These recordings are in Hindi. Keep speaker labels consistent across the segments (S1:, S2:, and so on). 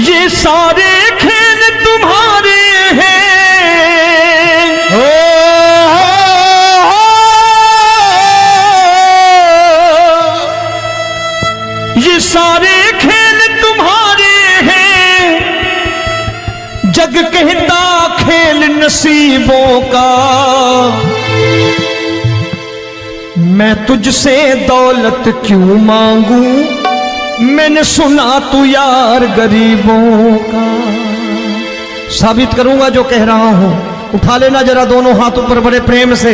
S1: ये सारे खेल तुम्हारे हैं, ये सारे खेल तुम्हारे हैं, जग कहता खेल नसीबों का। मैं तुझसे दौलत क्यों मांगू, मैंने सुना तू यार गरीबों का। साबित करूंगा जो कह रहा हूं। उठा लेना जरा दोनों हाथ ऊपर बड़े प्रेम से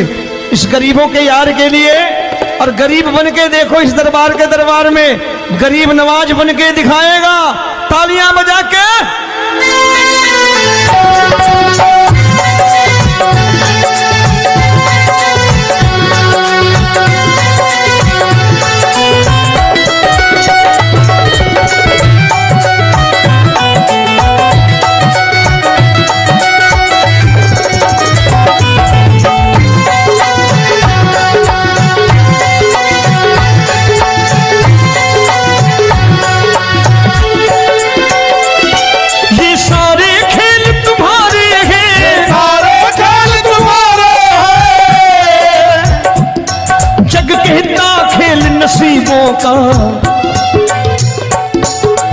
S1: इस गरीबों के यार के लिए। और गरीब बन के देखो इस दरबार के दरबार में गरीब नवाज बन के दिखाएगा, तालियां बजा के। नसीबों का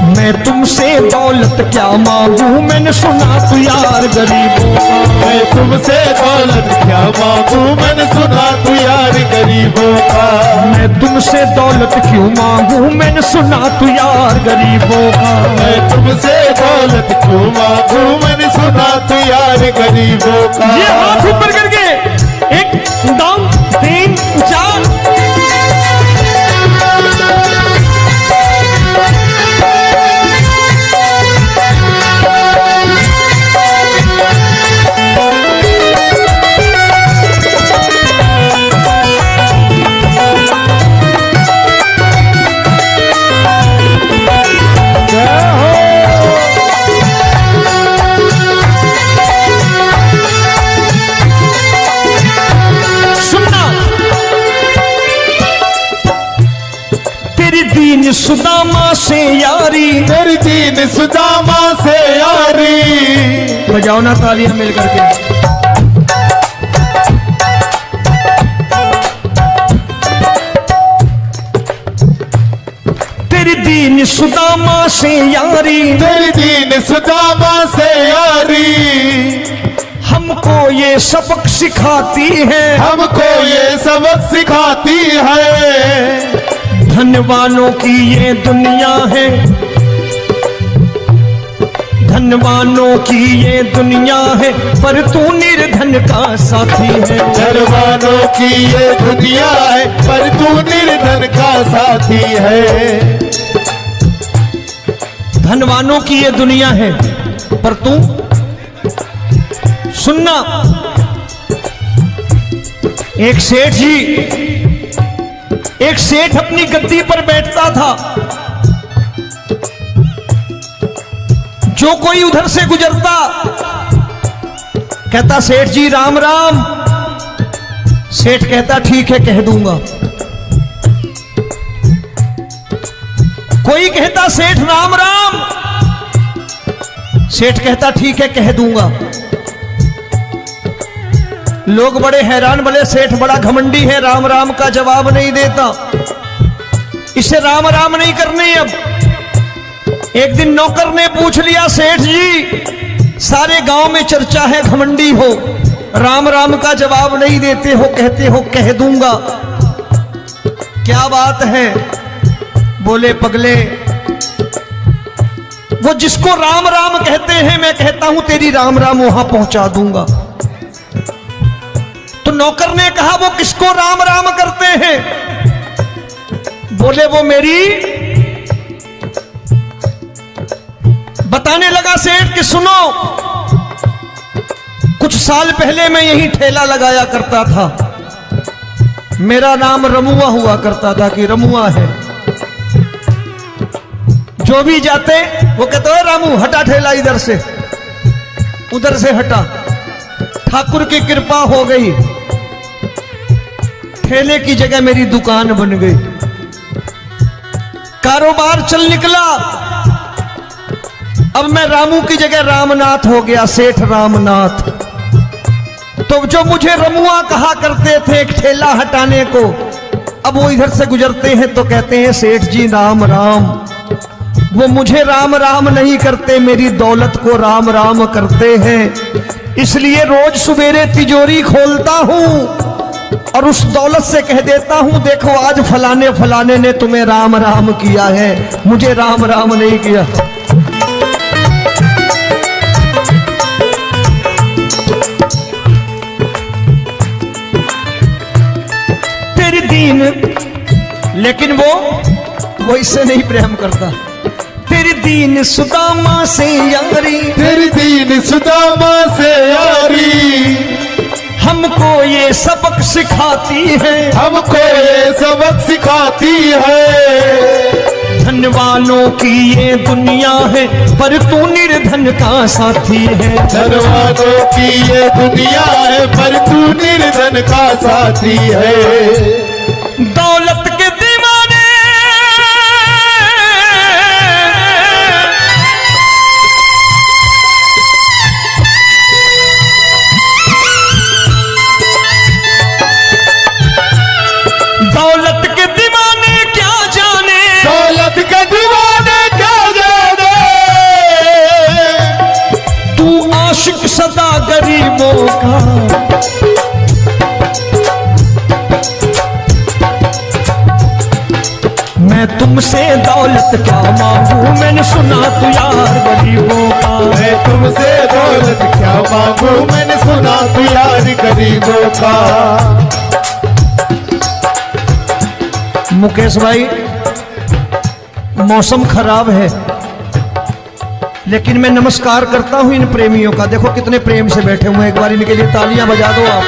S1: मैं तुमसे दौलत क्या मांगू, मैंने सुना तू यार गरीबों का।
S2: मैं तुमसे दौलत क्या मांगू, मैंने सुना तू यार गरीबों का।
S1: मैं तुमसे दौलत क्यों मांगू, मैंने सुना तू यार गरीबों का।
S2: मैं तुमसे दौलत क्यों मांगू, मैंने सुना तू यार गरीबों का।
S1: ये हाथ ऊपर करके 1 2 3 4। दीन सुदामा से यारी,
S2: तेरी दीन सुदामा से यारी।
S1: बजाओ ना तालियां मिल करके। तेरी दीन सुदामा से यारी,
S2: तेरी दीन सुदामा से यारी।
S1: हमको ये सबक सिखाती है,
S2: हमको ये सबक सिखाती है।
S1: धनवानों की ये दुनिया है, धनवानों की ये दुनिया है, पर तू निर्धन का साथी है।
S2: धनवानों की ये दुनिया है, पर तू निर्धन का साथी है।
S1: धनवानों की ये दुनिया है, पर तू सुनना। एक सेठ अपनी गद्दी पर बैठता था। जो कोई उधर से गुजरता कहता सेठ जी राम राम। सेठ कहता ठीक है कह दूंगा। कोई कहता सेठ राम राम। सेठ कहता ठीक है कह दूंगा। लोग बड़े हैरान, बोले सेठ बड़ा घमंडी है, राम राम का जवाब नहीं देता, इसे राम राम नहीं करने। अब एक दिन नौकर ने पूछ लिया सेठ जी सारे गांव में चर्चा है घमंडी हो, राम राम का जवाब नहीं देते हो, कहते हो कह दूंगा, क्या बात है? बोले पगले वो जिसको राम राम कहते हैं मैं कहता हूं तेरी राम राम वहां पहुंचा दूंगा। तो नौकर ने कहा वो किसको राम राम करते हैं? बोले वो मेरी। बताने लगा सेठ कि सुनो, कुछ साल पहले मैं यही ठेला लगाया करता था, मेरा नाम रमुआ हुआ करता था कि रमुआ है। जो भी जाते वो कहते हो रामू हटा ठेला इधर से, उधर से हटा। ठाकुर की कृपा हो गई, ठेले की जगह मेरी दुकान बन गई, कारोबार चल निकला। अब मैं रामू की जगह रामनाथ हो गया, सेठ रामनाथ। तो जो मुझे रमुआ कहा करते थे एक ठेला हटाने को, अब वो इधर से गुजरते हैं तो कहते हैं सेठ जी राम राम। वो मुझे राम राम नहीं करते, मेरी दौलत को राम राम करते हैं। इसलिए रोज सवेरे तिजोरी खोलता हूं और उस दौलत से कह देता हूं, देखो आज फलाने फलाने ने तुम्हें राम राम किया है, मुझे राम राम नहीं किया। तेरी दीन, लेकिन वो इससे नहीं प्रेम करता। तेरी दीन सुदामा से यारी,
S2: तेरी दीन सुदामा से यारी,
S1: हमको ये सबक सिखाती है,
S2: हमको ये सबक सिखाती है।
S1: धन वालों की ये दुनिया है, पर तू निर्धन का साथी है।
S2: धन वालों की ये दुनिया है, पर तू निर्धन का साथी है।
S1: दौलत के दीवाने दौलत के दीवाने क्या जाने,
S2: दौलत के दीवाने क्या जाने।
S1: तू आशिक सदा गरीबों का। मैं तुमसे दौलत क्या मांगू, मैंने सुना तू यार गरीबों का।
S2: मैं तुमसे दौलत क्या मांगू, मैंने सुना तू यार गरीबों का।
S1: मुकेश भाई, मौसम खराब है, लेकिन मैं नमस्कार करता हूं इन प्रेमियों का। देखो कितने प्रेम से बैठे हुए हैं, एक बार इनके लिए तालियां बजा दो आप।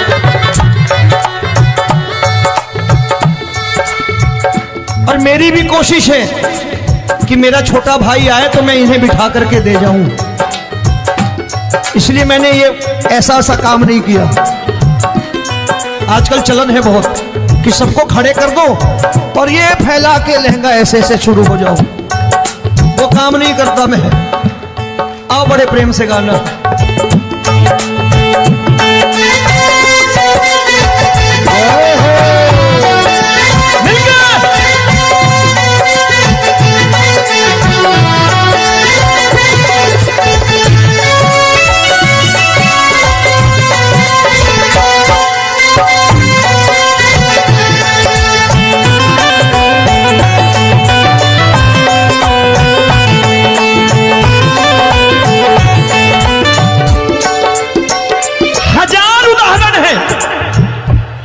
S1: और मेरी भी कोशिश है कि मेरा छोटा भाई आए तो मैं इन्हें बिठा करके दे जाऊं, इसलिए मैंने ये ऐसा काम नहीं किया। आजकल चलन है बहुत कि सबको खड़े कर दो और ये फैला के लहंगा ऐसे ऐसे शुरू हो जाओ, वो काम नहीं करता मैं। आओ बड़े प्रेम से गाना।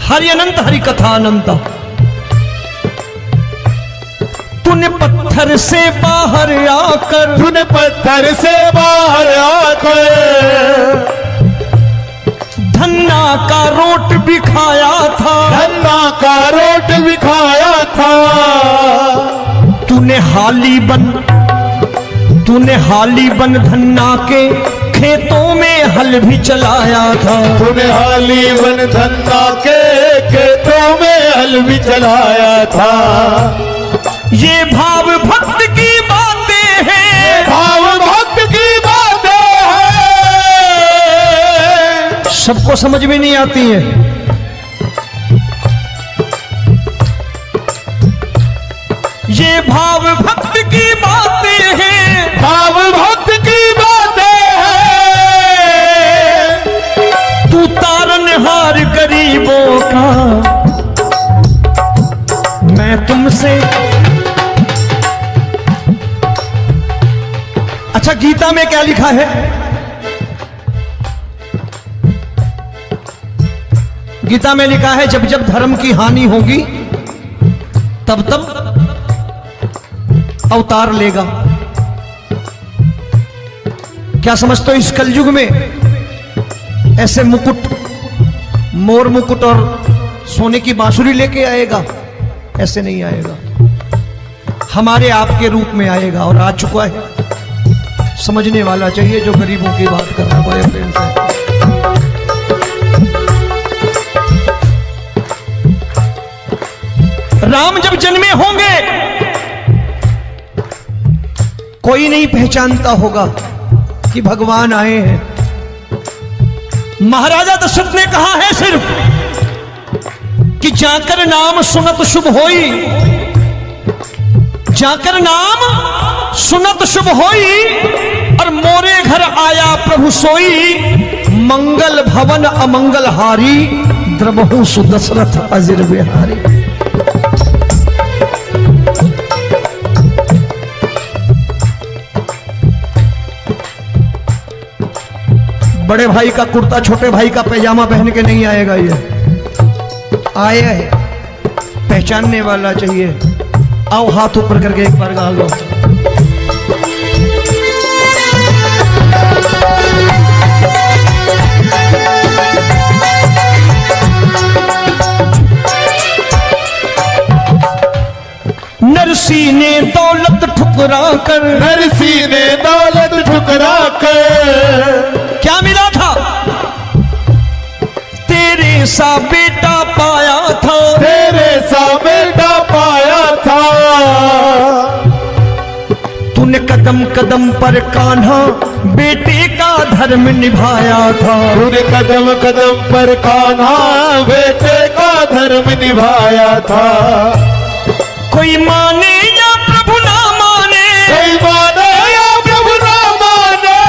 S1: हरि अनंत हरि कथा अनंत। तूने पत्थर से बाहर आकर,
S2: तूने पत्थर से बाहर आकर
S1: धन्ना का रोट भी खाया था,
S2: धन्ना का रोट भी खाया था।
S1: तूने हाली बन धन्ना के खेतों में हल भी चलाया था।
S2: तूने हाली बन धन्ना के खेतों में हल भी चलाया था।
S1: ये भाव भक्त की बातें हैं,
S2: भाव भक्त की बातें हैं,
S1: सबको समझ में नहीं आती है। ये भाव भक्त की बातें हैं,
S2: भाव भक्त की बातें हैं।
S1: तू तारनहार गरीबों का, मैं तुमसे। अच्छा, गीता में क्या लिखा है? गीता में लिखा है जब जब धर्म की हानि होगी तब तब अवतार लेगा। क्या समझते हो, इस कलयुग में ऐसे मुकुट, मोर मुकुट और सोने की बांसुरी लेके आएगा? ऐसे नहीं आएगा, हमारे आपके रूप में आएगा और आ चुका है। समझने वाला चाहिए जो गरीबों की बात कर रहा है बड़े प्रेम से। राम जब जन्मे होंगे कोई नहीं पहचानता होगा, कि भगवान आए हैं। महाराजा दशरथ ने कहा है सिर्फ कि जाकर नाम सुनत शुभ होई, जाकर नाम सुनत शुभ होई, और मोरे घर आया प्रभु सोई, मंगल भवन अमंगल हारी, द्रबहु सुदशरथ अजिर बिहारी। बड़े भाई का कुर्ता छोटे भाई का पैजामा पहन के नहीं आएगा, ये आए है पहचानने वाला चाहिए। आओ हाथ ऊपर करके एक बार गा लो। नरसी ने दौलत ठुकरा कर,
S2: नरसी ने दौलत ठुकरा कर,
S1: क्या मिला था? तेरे सा बेटा पाया था,
S2: तेरे सा बेटा पाया था।
S1: तूने कदम कदम पर कान्हा बेटे का धर्म निभाया था,
S2: तूने कदम कदम पर कान्हा बेटे का धर्म निभाया था।
S1: कोई माने या प्रभु ना माने,
S2: कोई माने या प्रभु ना माने,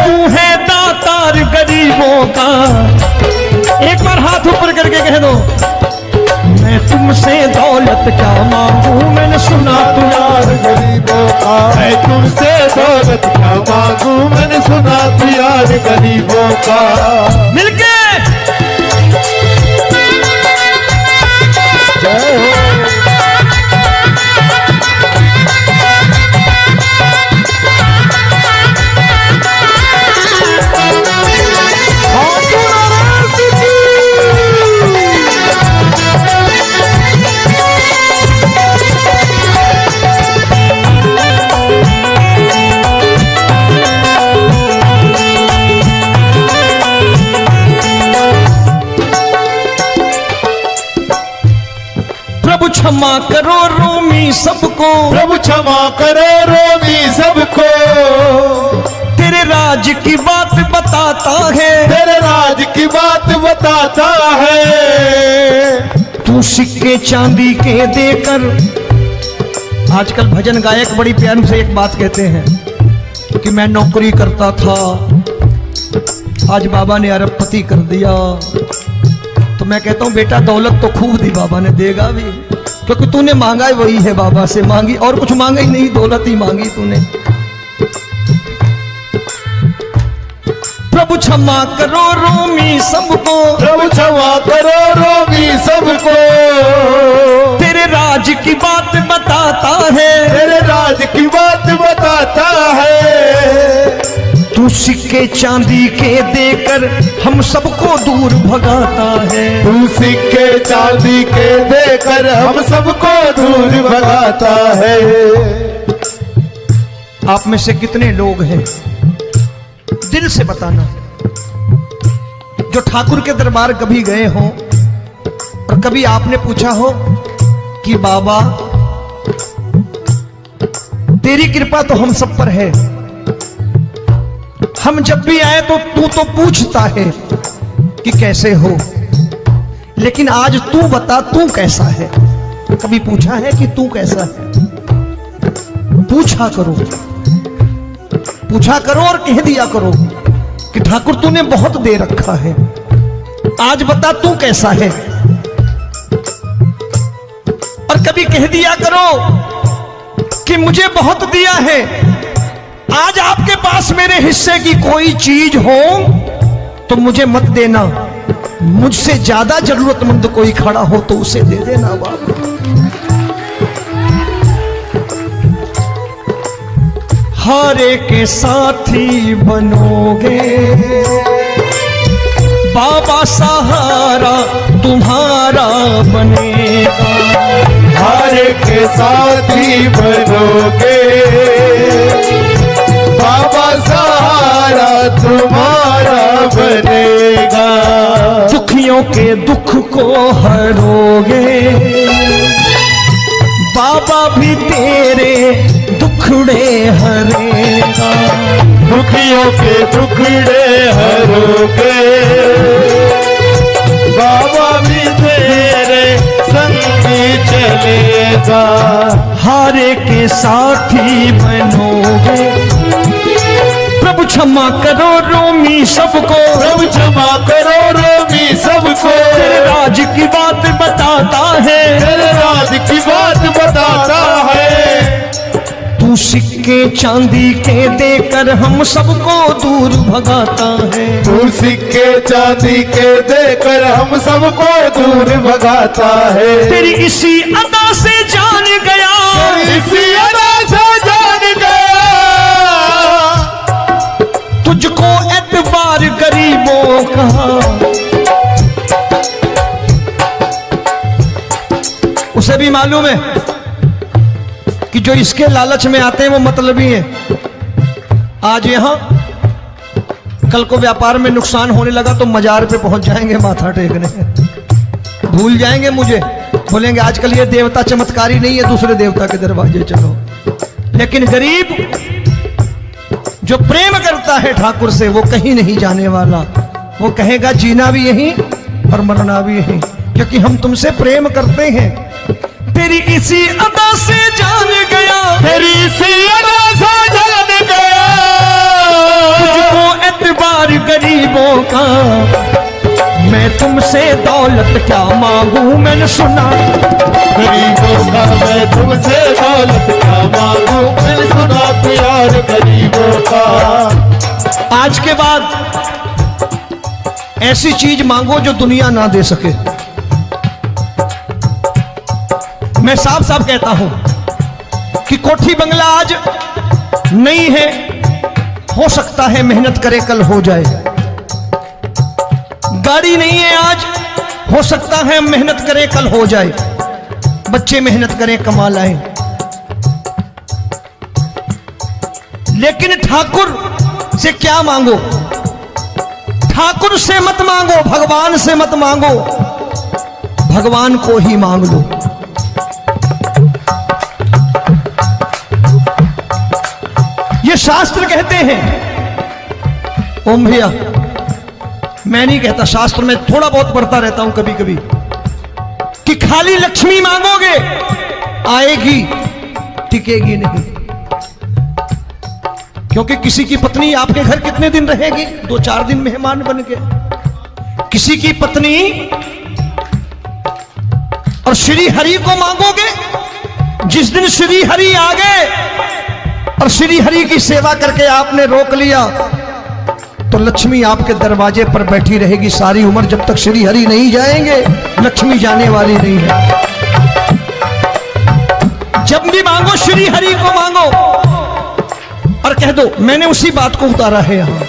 S1: तू है दातार गरीबों का। एक बार हाथ ऊपर करके कह दो, मैं तुमसे दौलत क्या मांगू, मैंने सुना तू यार
S2: गरीबों का। मैं तुमसे दौलत क्या मांगू, मैंने सुना तू यार गरीबों का।
S1: मिलके
S2: जय हो।
S1: प्रभु क्षमा करो रोमी सबको,
S2: प्रभु क्षमा करो रोमी सबको।
S1: तेरे राज की बात बताता है,
S2: तेरे राज की बात बताता है।
S1: तू सिक्के चांदी के देकर। आजकल भजन गायक बड़ी प्यार से एक बात कहते हैं कि मैं नौकरी करता था, आज बाबा ने अरबपति कर दिया। तो मैं कहता हूं बेटा दौलत तो खूब दी बाबा ने, देगा भी, क्योंकि तूने मांगा ही वही है बाबा से, मांगी और कुछ मांगा ही नहीं, दौलत ही मांगी तूने। प्रभु क्षमा करो रोमी सबको,
S2: प्रभु क्षमा करो रोमी सबको।
S1: तेरे राज की बात बताता है,
S2: तेरे राज की बात बताता है।
S1: तू सिक्के चांदी के देकर हम सबको दूर भगाता है।
S2: तू सिक्के चांदी के देकर हम सबको दूर भगाता है।
S1: आप में से कितने लोग हैं, दिल से बताना, जो ठाकुर के दरबार कभी गए हो और कभी आपने पूछा हो कि बाबा तेरी कृपा तो हम सब पर है, हम जब भी आए तो तू तो पूछता है कि कैसे हो, लेकिन आज तू बता तू कैसा है। कभी पूछा है कि तू कैसा है? पूछा करो, पूछा करो और कह दिया करो कि ठाकुर तूने बहुत दे रखा है, आज बता तू कैसा है। और कभी कह दिया करो कि मुझे बहुत दिया है, आज आपके पास मेरे हिस्से की कोई चीज हो तो मुझे मत देना, मुझसे ज्यादा जरूरतमंद कोई खड़ा हो तो उसे दे देना बाबा। हारे के साथी बनोगे बाबा, सहारा तुम्हारा बनेगा।
S2: हारे के साथी बनोगे बाबा, सहारा तुम्हारा बनेगा।
S1: दुखियों के दुख को हरोगे बाबा, भी तेरे दुखड़े हरेगा।
S2: के टुकड़े हरोगे, बाबा भी तेरे संगी चलेगा।
S1: हारे के साथी बनोगे, प्रभु क्षमा करो रोमी सबको,
S2: प्रभु क्षमा करो रोमी सबको।
S1: तेरे राज की बात बताता है,
S2: तेरे राज की बात बताता है।
S1: तू सिक्के चांदी के देकर हम सबको दूर भगाता है।
S2: तू सिक्के चांदी के देकर हम सबको दूर भगाता है।
S1: तेरी इसी अदा से जान गया,
S2: इसी अदा से जान गया,
S1: तुझको एतबार गरीबों का। उसे भी मालूम है कि जो इसके लालच में आते हैं वो मतलबी हैं। आज यहां कल को व्यापार में नुकसान होने लगा तो मजार पे पहुंच जाएंगे माथा टेकने, भूल जाएंगे मुझे, बोलेंगे आजकल ये देवता चमत्कारी नहीं है, दूसरे देवता के दरवाजे चलो। लेकिन गरीब जो प्रेम करता है ठाकुर से वो कहीं नहीं जाने वाला, वो कहेगा जीना भी यहीं और मरना भी यहीं, क्योंकि हम तुमसे प्रेम करते हैं। तेरी इसी अदा से जान गया,
S2: तेरी इसी अदा से जान गया,
S1: तुझको एतबार गरीबों का। मैं तुमसे दौलत क्या मांगू, मैंने सुना
S2: गरीबों का। मैं तुमसे दौलत क्या मांगू, मैंने सुना प्यार गरीबों का।
S1: आज के बाद ऐसी चीज मांगो जो दुनिया ना दे सके। मैं साफ साफ कहता हूं कि कोठी बंगला आज नहीं है, हो सकता है मेहनत करे कल हो जाए। गाड़ी नहीं है आज, हो सकता है मेहनत करें कल हो जाए। बच्चे मेहनत करें कमा लाएं, लेकिन ठाकुर से क्या मांगो? ठाकुर से मत मांगो, भगवान से मत मांगो, भगवान को ही मांग लो। ये शास्त्र कहते हैं, ओम भैया मैं नहीं कहता, शास्त्र में थोड़ा बहुत पढ़ता रहता हूं कभी कभी, कि खाली लक्ष्मी मांगोगे आएगी, टिकेगी नहीं। क्योंकि किसी की पत्नी आपके घर कितने दिन रहेगी? 2-4 दिन मेहमान बन के। किसी की पत्नी और श्री हरि को मांगोगे, जिस दिन श्री हरि आ गए और श्री हरि की सेवा करके आपने रोक लिया तो लक्ष्मी आपके दरवाजे पर बैठी रहेगी सारी उम्र। जब तक श्री हरि नहीं जाएंगे लक्ष्मी जाने वाली नहीं है। जब भी मांगो श्री हरि को मांगो और कह दो मैंने उसी बात को उतारा है यहां।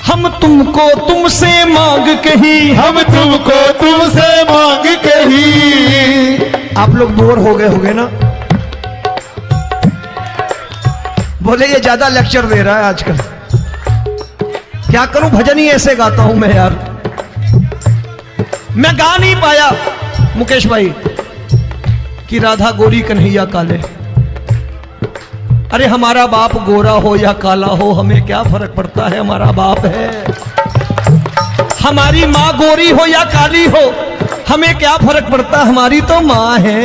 S1: हम तुमको तुमसे मांग कही,
S2: हम तुमको तुमसे मांग कही।
S1: आप लोग बोर हो गए होंगे ना, बोले ये ज्यादा लेक्चर दे रहा है आजकल। क्या करूं, भजन ही ऐसे गाता हूं मैं यार। मैं गा नहीं पाया मुकेश भाई कि राधा गोरी कन्हैया काले। अरे हमारा बाप गोरा हो या काला हो हमें क्या फर्क पड़ता है, हमारा बाप है। हमारी माँ गोरी हो या काली हो हमें क्या फर्क पड़ता, हमारी तो माँ है।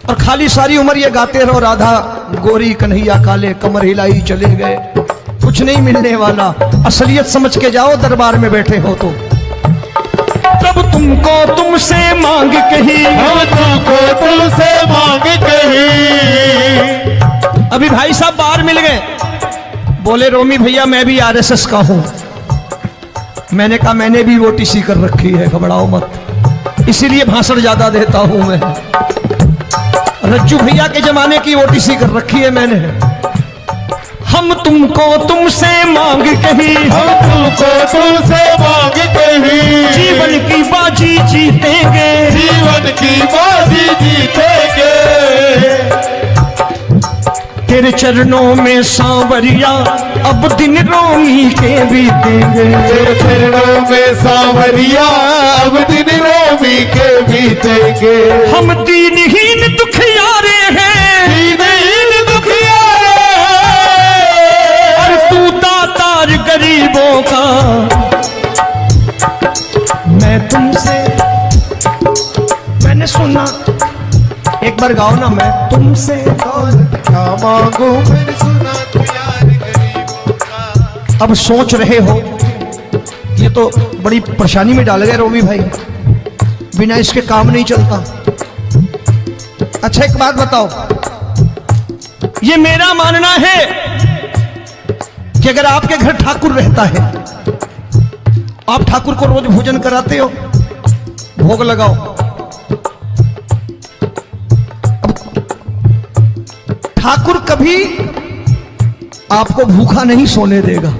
S1: और खाली सारी उम्र ये गाते रहो राधा गोरी कन्हैया काले, कमर हिलाई चले गए, कुछ नहीं मिलने वाला। असलियत समझ के जाओ दरबार में बैठे हो तो। तब तुमको तुमसे मांग कही,
S2: हम तुमको तुमसे मांग कही।
S1: अभी भाई साहब बाहर मिल गए, बोले रोमी भैया मैं भी आरएसएस का हूं। मैंने कहा मैंने भी ओटीसी कर रखी है, घबराओ मत, इसीलिए भाषण ज्यादा देता हूं मैं। रज्जू भैया के जमाने की ओटीसी कर रखी है मैंने। हम तुमको तुमसे मांग कही,
S2: हम तुमको तुमसे मांग कही।
S1: जीवन की बाजी जीतेंगे,
S2: जीवन की बाजी जीतेंगे।
S1: तेरे चरणों में सांवरिया अब दिन रोमी के बीतेंगे।
S2: तेरे चरणों में सांवरिया अब दिन रोमी के बीतेंगे।
S1: हम दीनहीन दुखियारे हैं,
S2: दीनहीन दुखियारे हैं।
S1: एक बार गाओ ना, मैं तुमसे
S2: दौलत क्या मांगू मैंने सुना तू यार गरीबों का।
S1: अब सोच रहे हो ये तो बड़ी परेशानी में डाल गए रोमी भाई, बिना इसके काम नहीं चलता। अच्छा एक बात बताओ, ये मेरा मानना है कि अगर आपके घर ठाकुर रहता है, आप ठाकुर को रोज भोजन कराते हो, भोग लगाओ, अब ठाकुर कभी आपको भूखा नहीं सोने देगा।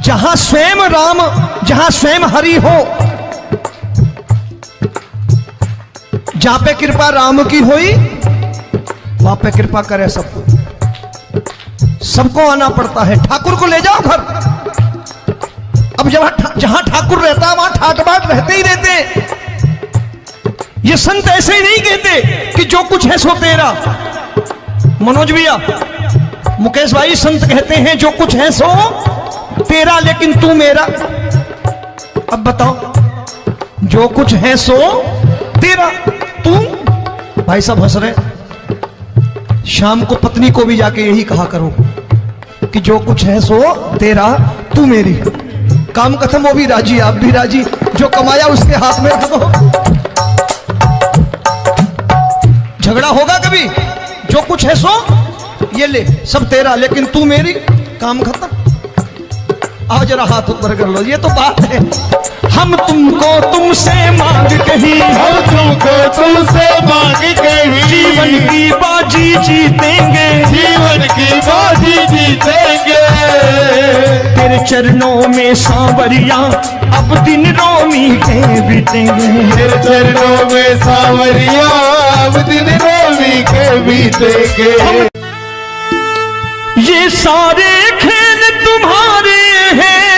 S1: जहां स्वयं राम, जहां स्वयं हरि हो, जहां पे कृपा राम की हुई वहां पे कृपा करे सबको, सबको आना पड़ता है। ठाकुर को ले जाओ घर। अब जहां ठाकुर रहता है वहां ठाट बाट रहते ही रहते। ये संत ऐसे ही नहीं कहते कि जो कुछ है सो तेरा। मनोज भैया, मुकेश भाई, संत कहते हैं जो कुछ है सो तेरा लेकिन तू मेरा। अब बताओ, जो कुछ है सो तेरा, तू। भाई साहब हंस रहे। शाम को पत्नी को भी जाके यही कहा करो कि जो कुछ है सो तेरा, तू मेरी। काम खत्म, वो भी राजी, आप भी राजी। जो कमाया उसके हाथ में रख दो। झगड़ा होगा कभी? जो कुछ है सो ये ले, सब तेरा लेकिन तू मेरी। काम खत्म। आओ जरा हाथ ऊपर कर लो, ये तो बात है। हम तुमको तुमसे मांग कहीं,
S2: हम तुमको तुमसे मांग कहीं,
S1: जीवन की बाजी जीतेंगे,
S2: जीवन की बाजी जीतेंगे।
S1: तेरे चरणों में सांवरिया अब दिन रोमी के बीतेंगे।
S2: तेरे चरणों में सांवरिया अब दिन रोमी के बीतेंगे।
S1: ये सारे खेल तुम्हारे हैं,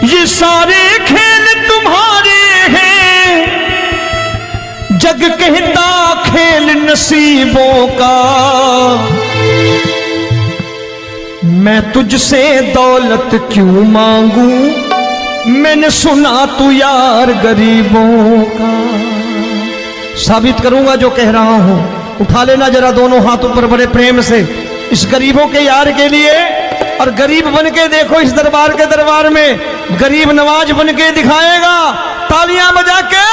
S1: ये सारे खेल तुम्हारे हैं। जग कहता खेल नसीबों का, मैं तुझसे दौलत क्यों मांगू, मैंने सुना तू यार गरीबों का। साबित करूंगा जो कह रहा हूं। उठा लेना जरा दोनों हाथ ऊपर बड़े प्रेम से इस गरीबों के यार के लिए। और गरीब बन के देखो इस दरबार के दरबार में, गरीब नवाज बन के दिखाएगा, तालियां बजा के।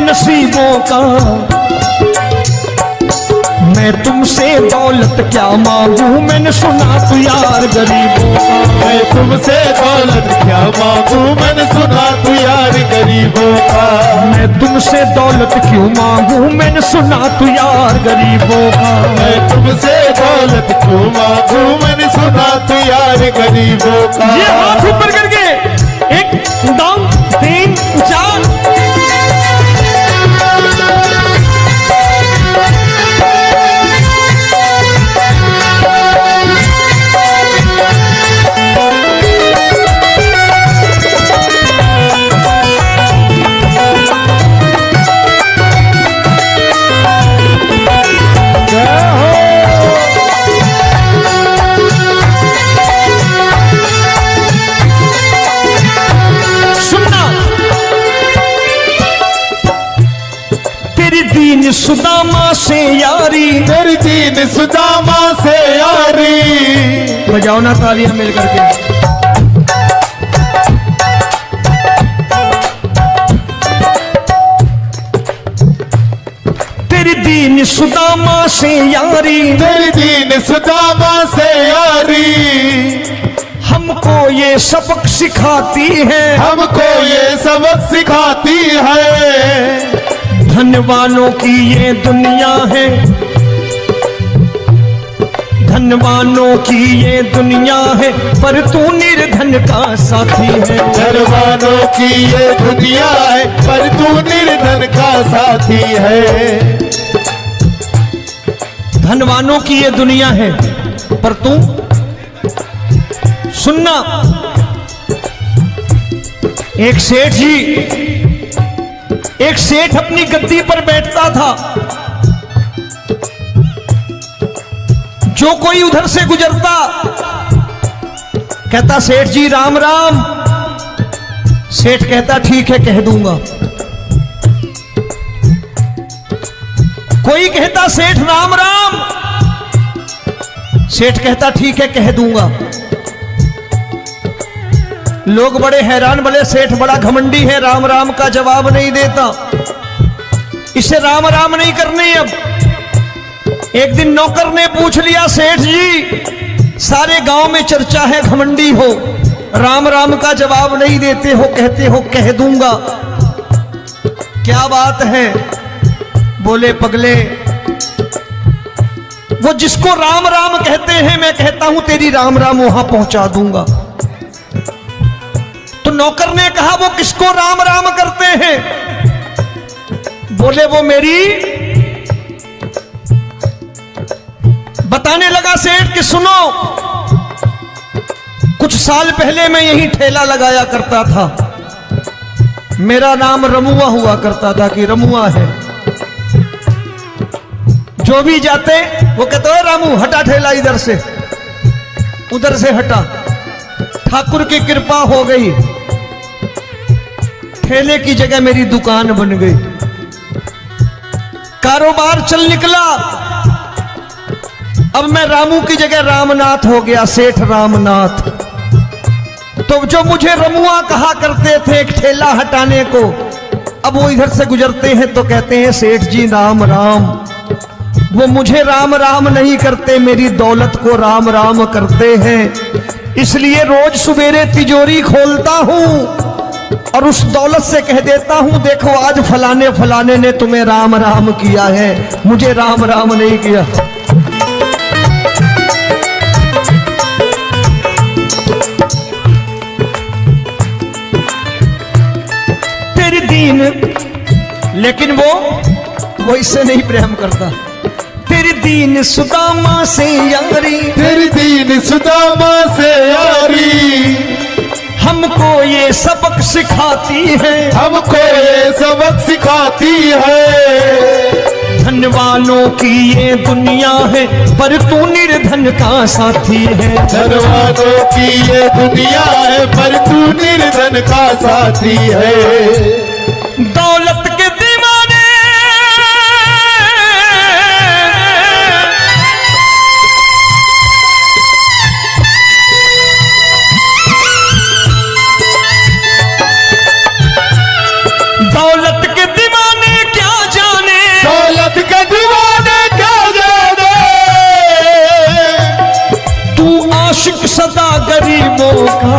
S1: नसीबों का, मैं तुमसे दौलत क्या मांगू, मैंने सुना तू यार गरीबों का।
S2: मैं तुमसे दौलत क्या मांगू, मैंने सुना तू यार गरीबों का।
S1: मैं तुमसे दौलत क्यों मांगू, मैंने सुना तू यार गरीबों का।
S2: मैं तुमसे दौलत क्यों मांगू, मैंने सुना तू यार गरीबों का।
S1: ये हाथ ऊपर करके 1 2 3 4। दीन सुदामा से यारी,
S2: तेरी दीन सुदामा से यारी।
S1: बजाओ ना तालियां मिल करके। तेरी दीन सुदामा से यारी,
S2: तेरी दीन सुदामा से यारी।
S1: हम हमको ये सबक सिखाती है,
S2: हमको ये सबक सिखाती है।
S1: धनवानों की ये दुनिया है, धनवानों की ये दुनिया है, पर तू निर्धन का साथी है।
S2: धनवानों की ये दुनिया है, पर तू निर्धन का साथी है।
S1: धनवानों की ये दुनिया है, पर तू सुनना। एक सेठ जी, एक सेठ अपनी गद्दी पर बैठता था। जो कोई उधर से गुजरता कहता सेठ जी राम राम। सेठ कहता ठीक है कह दूंगा। कोई कहता सेठ राम राम। सेठ कहता ठीक है कह दूंगा। लोग बड़े हैरान, बोले सेठ बड़ा घमंडी है, राम राम का जवाब नहीं देता, इसे राम राम नहीं करने। अब एक दिन नौकर ने पूछ लिया सेठ जी सारे गांव में चर्चा है घमंडी हो, राम राम का जवाब नहीं देते हो, कहते हो कह दूंगा, क्या बात है? बोले पगले वो जिसको राम राम कहते हैं मैं कहता हूं तेरी राम राम वहां पहुंचा दूंगा। तो नौकर ने कहा वो किसको राम राम करते हैं? बोले वो मेरी। बताने लगा सेठ कि सुनो, कुछ साल पहले मैं यही ठेला लगाया करता था, मेरा नाम रमुआ हुआ करता था कि रमुआ है। जो भी जाते वो कहते हो रामू हटा ठेला इधर से, उधर से हटा। ठाकुर की कृपा हो गई, ठेले की जगह मेरी दुकान बन गई, कारोबार चल निकला। अब मैं रामू की जगह रामनाथ हो गया, सेठ रामनाथ। तो जो मुझे रमुआ कहा करते थे एक ठेला हटाने को, अब वो इधर से गुजरते हैं तो कहते हैं सेठ जी राम राम। वो मुझे राम राम नहीं करते, मेरी दौलत को राम राम करते हैं। इसलिए रोज सवेरे तिजोरी खोलता हूं और उस दौलत से कह देता हूं देखो आज फलाने फलाने ने तुम्हें राम राम किया है, मुझे राम राम नहीं किया। तेरी दीन, लेकिन वो इससे नहीं प्रेम करता। तेरी दीन सुदामा से यारी,
S2: तेरी दीन सुदामा से यारी,
S1: हमको ये सबक सिखाती है,
S2: हमको ये सबक सिखाती है।
S1: धनवानों की ये दुनिया है, पर तू निर्धन का साथी है।
S2: धनवानों की ये दुनिया है, पर तू निर्धन का साथी है।
S1: दौलत के दीवाने दौलत के दीवाने क्या जाने,
S2: दौलत के दीवाने क्या जाने,
S1: तू आशिक सदा गरीबों का।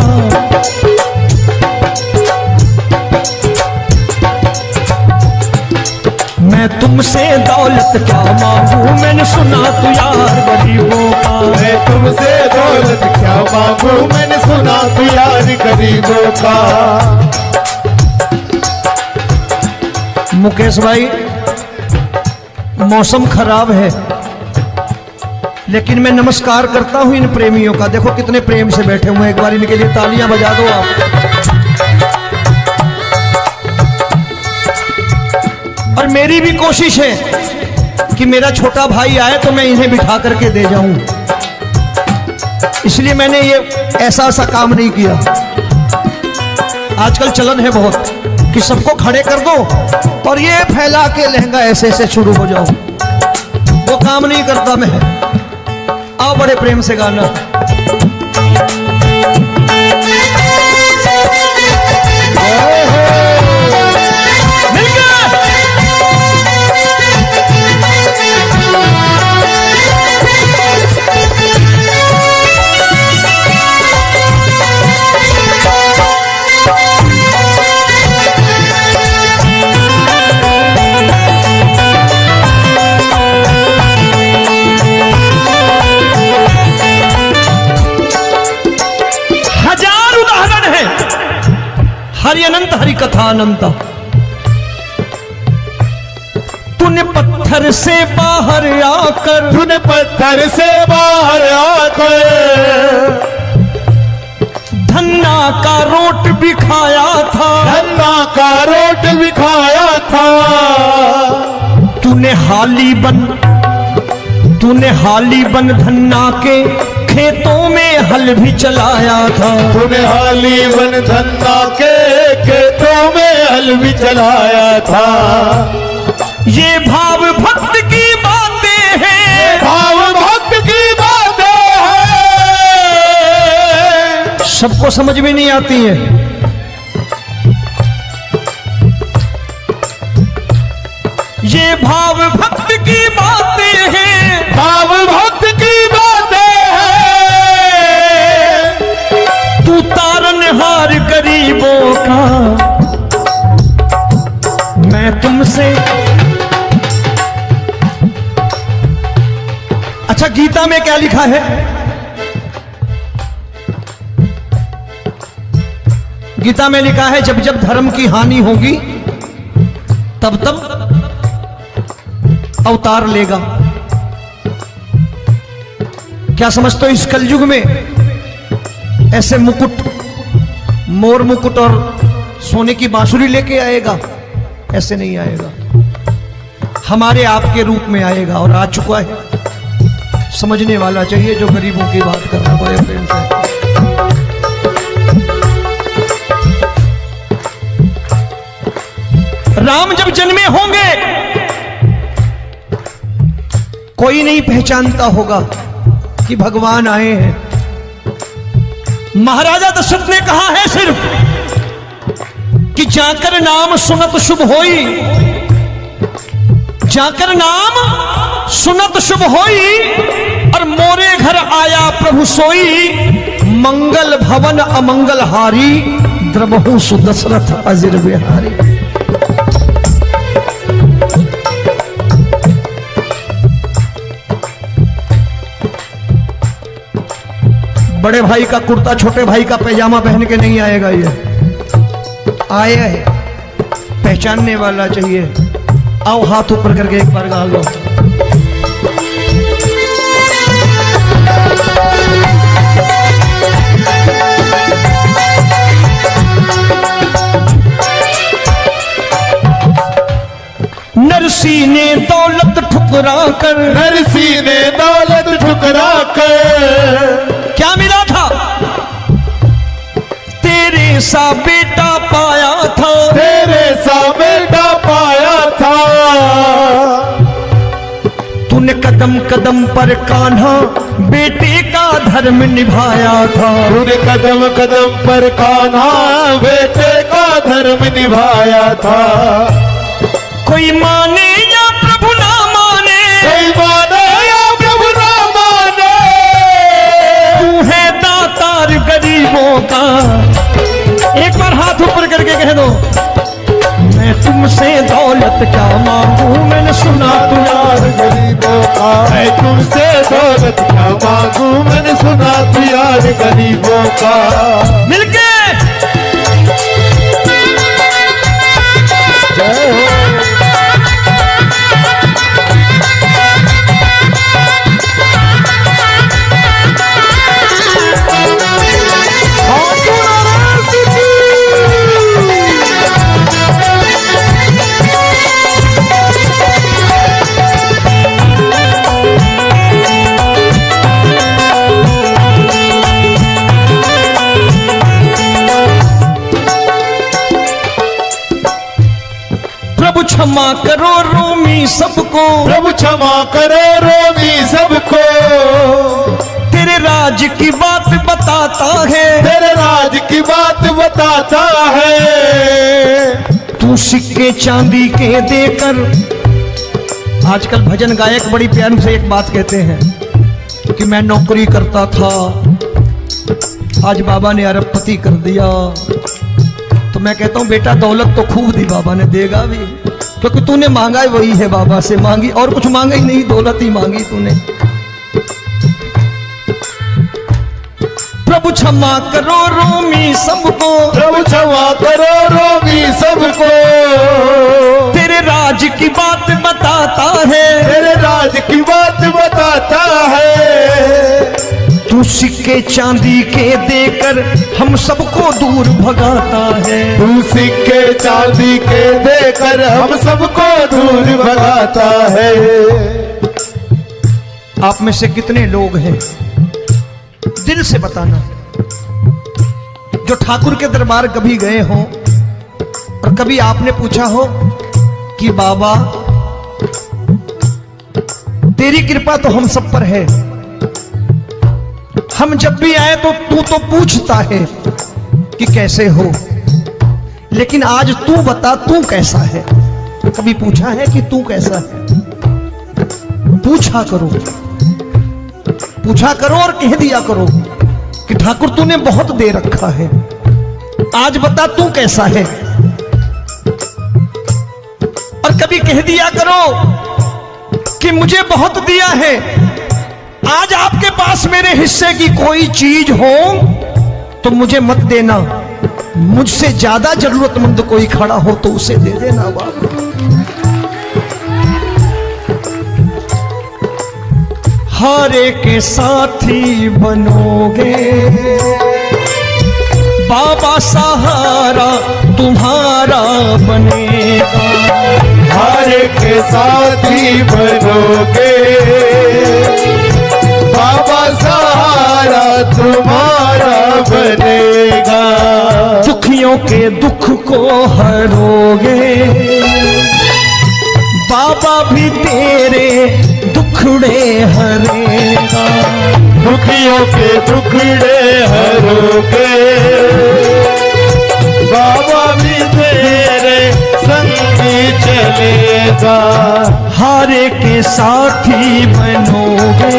S1: मैं तुमसे दौलत क्या मांगू, मैंने सुना तू यार गरीबों का।
S2: मैं तुमसे दौलत क्या मांगू, मैंने सुना तू यार गरीबों का।
S1: मुकेश भाई मौसम खराब है, लेकिन मैं नमस्कार करता हूं इन प्रेमियों का। देखो कितने प्रेम से बैठे हुए हैं, एक बार इनके लिए तालियां बजा दो आप। और मेरी भी कोशिश है कि मेरा छोटा भाई आए तो मैं इन्हें बिठा करके दे जाऊं, इसलिए मैंने ये ऐसा काम नहीं किया। आजकल चलन है बहुत कि सबको खड़े कर दो और ये फैला के लहंगा ऐसे ऐसे शुरू हो जाओ, वो काम नहीं करता मैं। आओ बड़े प्रेम से गाना। कथा अनंता। तूने पत्थर से बाहर आकर,
S2: तूने पत्थर से बाहर आकर
S1: धन्ना का रोट भी खाया था,
S2: धन्ना का रोट भी खाया था।
S1: तूने हाली बन धन्ना के खेतों में हल भी चलाया था।
S2: तूने हाली बन धन्ना के खेतों में हल भी चलाया था।
S1: ये भाव भक्त की बातें हैं,
S2: भाव भक्त की बातें हैं।
S1: सबको समझ में नहीं आती है। ये भाव भक्त की बातें हैं,
S2: भाव भक्त की बातें हैं।
S1: तू तारनहार गरीबों का, मैं तुमसे। अच्छा, गीता में क्या लिखा है? गीता में लिखा है जब जब धर्म की हानि होगी तब तब अवतार लेगा। क्या समझते हो इस कलयुग में ऐसे मुकुट, मोर मुकुट और सोने की बांसुरी लेके आएगा? ऐसे नहीं आएगा, हमारे आपके रूप में आएगा और आ चुका है। समझने वाला चाहिए जो गरीबों की बात कर रहा बड़े प्रेम से। राम जब जन्मे होंगे कोई नहीं पहचानता होगा कि भगवान आए हैं। महाराजा दशरथ ने कहा है सिर्फ कि जाकर नाम सुनत शुभ होई, जाकर नाम सुनत शुभ होई, और मोरे घर आया प्रभु सोई, मंगल भवन अमंगल हारी, द्रबहु सुदशरथ अजिर बिहारी। बड़े भाई का कुर्ता छोटे भाई का पैजामा पहन के नहीं आएगा, ये आया है, पहचानने वाला चाहिए। आओ हाथ ऊपर करके एक बार गा लो। नरसी ने दौलत ठुकरा कर,
S2: नरसी ने दौलत ठुकरा कर
S1: क्या मिला था? तेरे सा बेटा पाया था,
S2: तेरे सा बेटा पाया था।
S1: तूने कदम कदम पर कान्हा बेटे का धर्म निभाया था।
S2: तूने कदम कदम पर कान्हा बेटे का धर्म निभाया था।
S1: कोई माने या प्रभु ना माने,
S2: कोई माने या प्रभु ना माने,
S1: तू है दातार गरीबों का। एक बार हाथ ऊपर करके कह दो, मैं तुमसे दौलत क्या मांगू, मैंने सुना तू यार
S2: गरीबों का। मैं तुमसे दौलत क्या मांगू, मैंने सुना तू यार गरीबों का।
S1: मिलके
S2: जय हो।
S1: प्रभु क्षमा करो रोमी सबको,
S2: प्रभु क्षमा करो रोमी सबको।
S1: तेरे राज की बात बताता है,
S2: तेरे राज की बात बताता है।
S1: तू सिक्के चांदी के देकर। आजकल भजन गायक बड़ी प्यार से एक बात कहते हैं कि मैं नौकरी करता था, आज बाबा ने अरबपति कर दिया। तो मैं कहता हूं बेटा दौलत तो खूब दी बाबा ने, देगा भी, क्योंकि तूने मांगा है वही है बाबा से मांगी, और कुछ मांगा ही नहीं, दौलत ही मांगी तूने। प्रभु क्षमा करो रोमी सबको,
S2: प्रभु क्षमा करो रोमी सबको।
S1: तेरे राज की बात बताता है,
S2: तेरे राज की बात बताता है।
S1: तू सिक्के चांदी के देकर हम सबको दूर भगाता है।
S2: तू सिक्के चांदी के देकर हम सबको दूर भगाता है।
S1: आप में से कितने लोग हैं, दिल से बताना, जो ठाकुर के दरबार कभी गए हो और कभी आपने पूछा हो कि बाबा तेरी कृपा तो हम सब पर है, हम जब भी आए तो तू तो पूछता है कि कैसे हो, लेकिन आज तू बता तू कैसा है। कभी पूछा है कि तू कैसा है? पूछा करो, पूछा करो और कह दिया करो कि ठाकुर तूने बहुत दे रखा है, आज बता तू कैसा है। और कभी कह दिया करो कि मुझे बहुत दिया है, आज आपके पास मेरे हिस्से की कोई चीज हो तो मुझे मत देना, मुझसे ज्यादा जरूरतमंद कोई खड़ा हो तो उसे दे देना बाबा। हारे के साथी बनोगे बाबा, सहारा तुम्हारा बनेगा।
S2: हारे के साथी बनोगे बाबा, सहारा तुम्हारा बनेगा।
S1: दुखियों के दुख को हरोगे बाबा, भी तेरे दुखड़े हरेगा।
S2: दुखियों के दुखड़े हरोगे बाबा, भी तेरे संगी चलेगा।
S1: हारे के साथी बनोगे,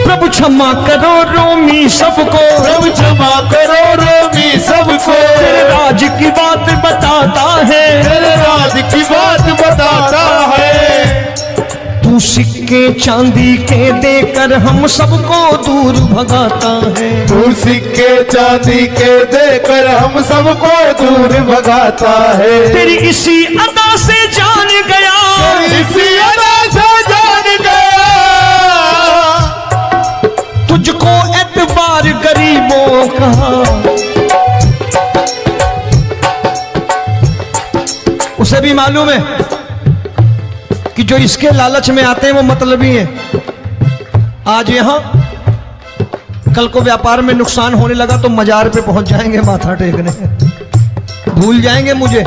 S1: प्रभु क्षमा करो रोमी सबको,
S2: प्रभु क्षमा करो रोमी सबको।
S1: तेरे राज की बात बताता है,
S2: तेरे राज की बात बताता है।
S1: तू सिक्के चांदी के देकर हम सबको दूर भगाता है।
S2: तू सिक्के चांदी के देकर हम सबको दूर भगाता है।
S1: तेरी इसी अदा से जान गया,
S2: इसी अदा से जान गया,
S1: तुझको एतबार गरीबों का। उसे भी मालूम है कि जो इसके लालच में आते हैं वो मतलबी हैं। आज यहां कल को व्यापार में नुकसान होने लगा तो मजार पे पहुंच जाएंगे माथा टेकने, भूल जाएंगे मुझे,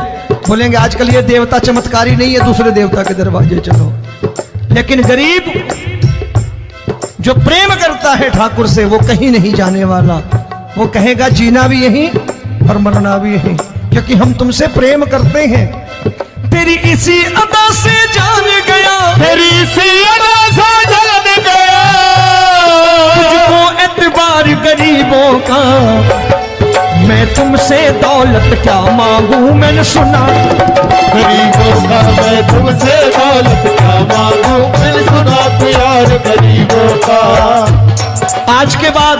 S1: बोलेंगे आजकल ये देवता चमत्कारी नहीं है, दूसरे देवता के दरवाजे चलो। लेकिन गरीब जो प्रेम करता है ठाकुर से वो कहीं नहीं जाने वाला, वो कहेगा जीना भी यहीं और मरना भी यहीं, क्योंकि हम तुमसे प्रेम करते हैं। तेरी इसी अदा से जान गया,
S2: तेरी इसी अदा से जान गया,
S1: तुझको एतबार गरीबों का। मैं तुमसे दौलत क्या मांगू, मैंने सुना
S2: गरीबों का। मैं तुमसे दौलत क्या मांगू, मैंने सुना प्यार गरीबों का।
S1: आज के बाद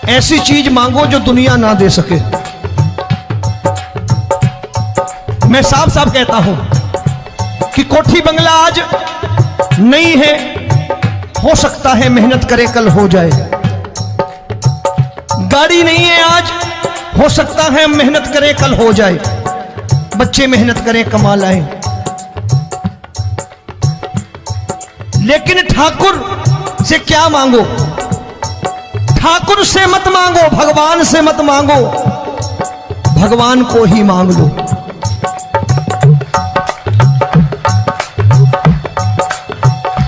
S1: ऐसी चीज मांगो जो दुनिया ना दे सके। मैं साफ साफ कहता हूं कि कोठी बंगला आज नहीं है, हो सकता है मेहनत करे कल हो जाए। गाड़ी नहीं है आज, हो सकता है मेहनत करे कल हो जाए। बच्चे मेहनत करें कमा लाएं, लेकिन ठाकुर से क्या मांगो? ठाकुर से मत मांगो, भगवान से मत मांगो, भगवान को ही मांग लो।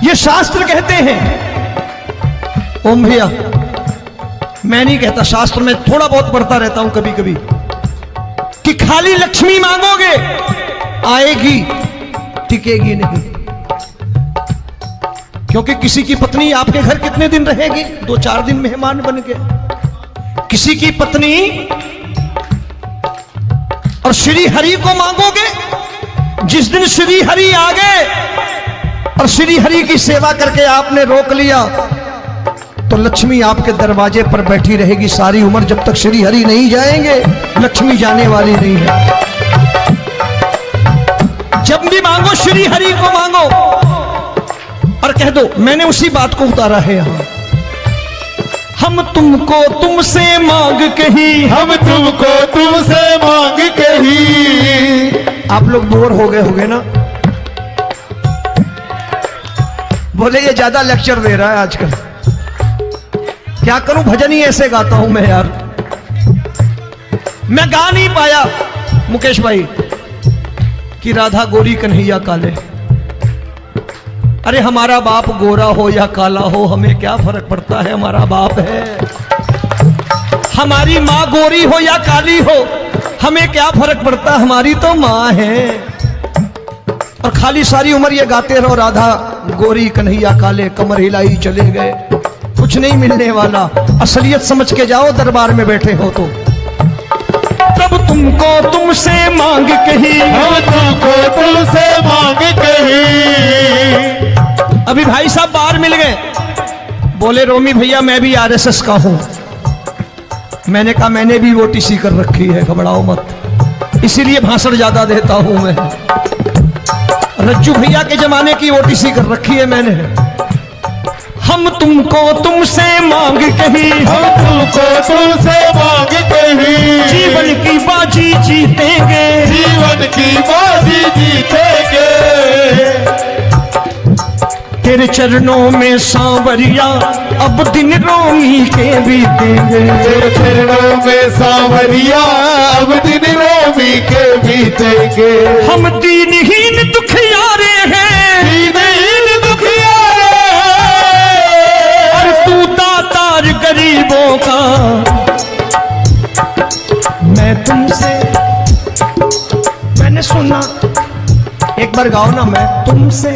S1: ये शास्त्र कहते हैं। ओम भैया, मैं नहीं कहता, शास्त्र में थोड़ा बहुत पढ़ता रहता हूं कभी कभी, कि खाली लक्ष्मी मांगोगे आएगी, टिकेगी नहीं। क्योंकि किसी की पत्नी आपके घर कितने दिन रहेगी? 2-4 दिन मेहमान बन के। किसी की पत्नी और श्री हरि को मांगोगे, जिस दिन श्री हरि आ गए और श्री हरि की सेवा करके आपने रोक लिया, तो लक्ष्मी आपके दरवाजे पर बैठी रहेगी सारी उम्र, जब तक श्री हरि नहीं जाएंगे लक्ष्मी जाने वाली नहीं है। जब भी मांगो श्री हरि को मांगो और कह दो मैंने उसी बात को उतारा है यहां। हम तुमको तुमसे मांग कही,
S2: हम तुमको तुमसे मांग कही।
S1: आप लोग बोर हो गए होंगे ना, बोले ये ज्यादा लेक्चर दे रहा है आजकल। क्या करूं, भजन ही ऐसे गाता हूं मैं यार। मैं गा नहीं पाया मुकेश भाई कि राधा गोरी कन्हैया काले। अरे हमारा बाप गोरा हो या काला हो हमें क्या फर्क पड़ता है, हमारा बाप है। हमारी माँ गोरी हो या काली हो हमें क्या फर्क पड़ता, हमारी तो माँ है। और खाली सारी उम्र ये गाते रहो राधा गोरी कन्हैया काले, कमर हिलाई चले गए, कुछ नहीं मिलने वाला। असलियत समझ के जाओ दरबार में बैठे हो तो। तब तुमको तुमसे मांग कही,
S2: हम तुमको तुमसे मांग कही।
S1: अभी भाई साहब बाहर मिल गए, बोले रोमी भैया मैं भी आरएसएस का हूं। मैंने कहा मैंने भी ओटीसी कर रखी है, घबराओ मत, इसीलिए भाषण ज्यादा देता हूं मैं। रज्जू भैया के जमाने की ओटीसी कर रखी है मैंने। हम तुमको तुमसे मांग कही,
S2: हम तुमको तुमसे मांग कही।
S1: जीवन की बाजी जीतेंगे,
S2: जीवन की बाजी जीतेंगे।
S1: तेरे चरणों में सांवरिया अब दिन रोमी के बीतेंगे।
S2: तेरे चरणों में सांवरिया अब दिन रोमी के बीतेंगे।
S1: हम दीनहीन दुखियारे हैं,
S2: दीनहीन दुखियारे
S1: और तू दातार गरीबों का। मैं तुमसे, मैंने सुना, एक बार गाओ ना, मैं तुमसे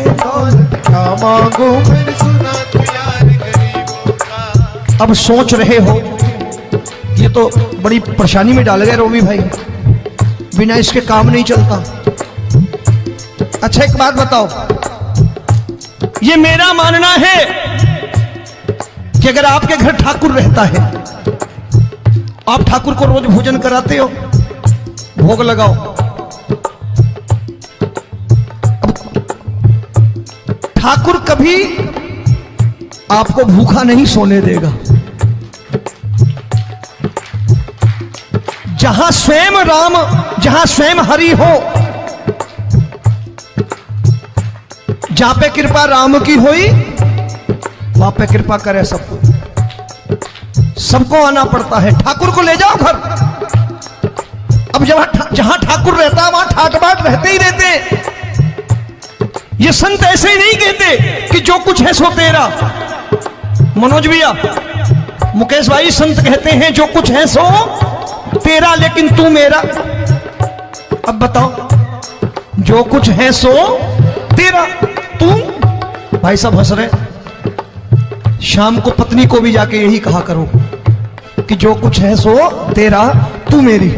S2: क्या मांगू मैंने सुना तू यार गरीबों का।
S1: अब सोच रहे हो ये तो बड़ी परेशानी में डाल गए रोमी भाई, बिना इसके काम नहीं चलता। अच्छा एक बात बताओ, ये मेरा मानना है कि अगर आपके घर ठाकुर रहता है, आप ठाकुर को रोज भोजन कराते हो, भोग लगाओ, ठाकुर कभी आपको भूखा नहीं सोने देगा। जहां स्वयं राम, जहां स्वयं हरि हो, जहां पे कृपा राम की हुई वहां पे कृपा करे सबको। सबको आना पड़ता है, ठाकुर को ले जाओ घर। अब जहां ठाकुर रहता है वहां ठाट बाट रहते ही रहते। ये संत ऐसे ही नहीं कहते कि जो कुछ है सो तेरा। मनोज भैया, मुकेश भाई, संत कहते हैं जो कुछ है सो तेरा लेकिन तू मेरा। अब बताओ, जो कुछ है सो तेरा, तू। भाई साहब हंस रहे। शाम को पत्नी को भी जाके यही कहा करो कि जो कुछ है सो तेरा, तू मेरी।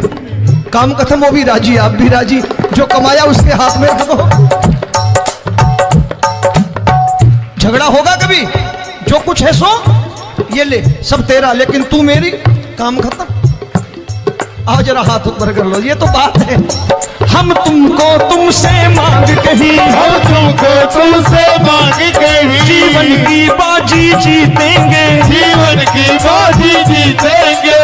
S1: काम खत्म, वो भी राजी, आप भी राजी, जो कमाया उसके हाथ में रख दो। झगड़ा होगा कभी, जो कुछ है सो ये ले, सब तेरा लेकिन तू मेरी, काम खत्म। आओ जरा हाथ ऊपर कर लो, ये तो बात है। हम तुमको तुमसे मांग कही,
S2: हम तुमको तुमसे मांग कही।
S1: जीवन की बाजी जीतेंगे,
S2: जीवन की बाजी जीतेंगे।